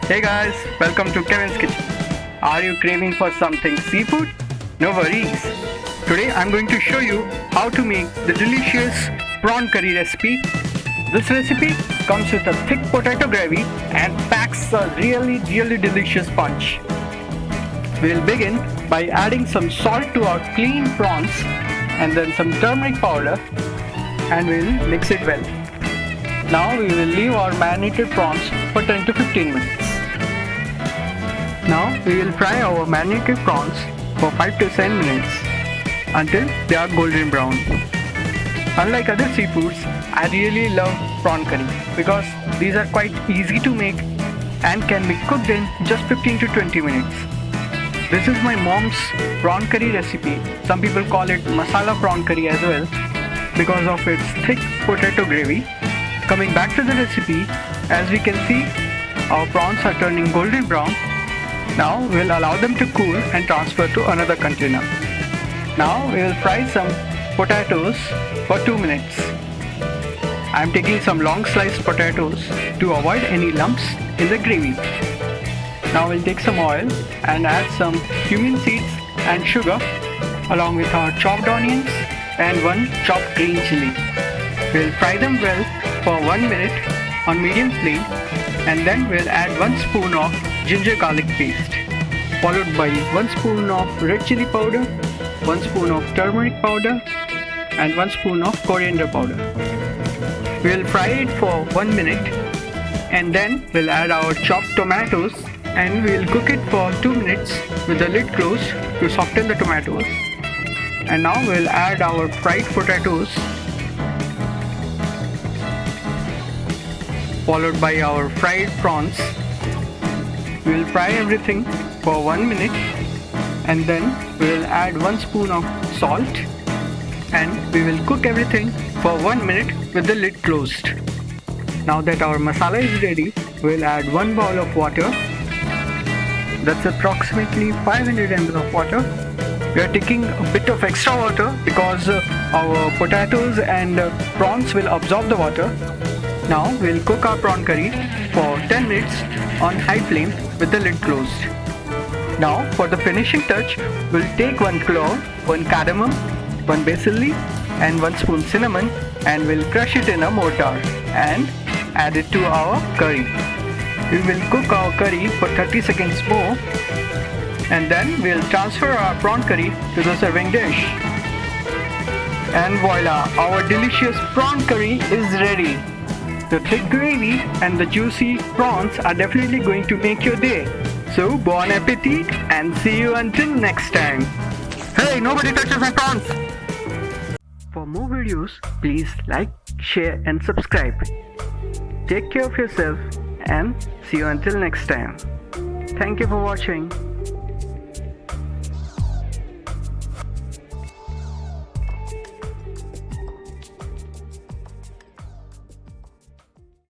Hey guys, welcome to Kevin's Kitchen. Are you craving for something seafood? No worries. Today I'm going to show you how to make the delicious prawn curry recipe. This recipe comes with a thick potato gravy and packs a really delicious punch. We'll begin by adding some salt to our clean prawns and then some turmeric powder, and we'll mix it well. Now we will leave our marinated prawns for 10 to 15 minutes. Now we will fry our marinated prawns for 5 to 7 minutes until they are golden brown. Unlike other seafoods, I really love prawn curry because these are quite easy to make and can be cooked in just 15 to 20 minutes. This is my mom's prawn curry recipe. Some people call it Masala Prawn Curry as well because of its thick potato gravy. Coming back to the recipe, as we can see, our prawns are turning golden brown. Now we'll allow them to cool and transfer to another container. Now we will fry some potatoes for 2 minutes. I am taking some long sliced potatoes to avoid any lumps in the gravy. Now we'll take some oil and add some cumin seeds and sugar along with our chopped onions and one chopped green chili. We'll fry them well for 1 minute on medium flame, and then we'll add 1 spoon of ginger garlic paste, followed by 1 spoon of red chili powder, 1 spoon of turmeric powder, and 1 spoon of coriander powder. We'll fry it for 1 minute, and then we'll add our chopped tomatoes and we'll cook it for 2 minutes with the lid closed to soften the tomatoes. And now we'll add our fried potatoes, followed by our fried prawns. We'll fry everything for 1 minute, and then we'll add 1 spoon of salt, and we will cook everything for 1 minute with the lid closed. Now that our masala is ready, we'll add 1 bowl of water. That's approximately 500 ml of water. We are taking a bit of extra water because our potatoes and prawns will absorb the water. Now we'll cook our prawn curry for 10 minutes on high flame with the lid closed. Now for the finishing touch, we'll take 1 clove, 1 cardamom, 1 basil leaf and 1 spoon cinnamon, and we'll crush it in a mortar and add it to our curry. We will cook our curry for 30 seconds more, and then we'll transfer our prawn curry to the serving dish. And voila, our delicious prawn curry is ready. The thick gravy and the juicy prawns are definitely going to make your day. So bon appetit and see you until next time. Hey, nobody touches my prawns! For more videos, please like, share and subscribe. Take care of yourself and see you until next time. Thank you for watching.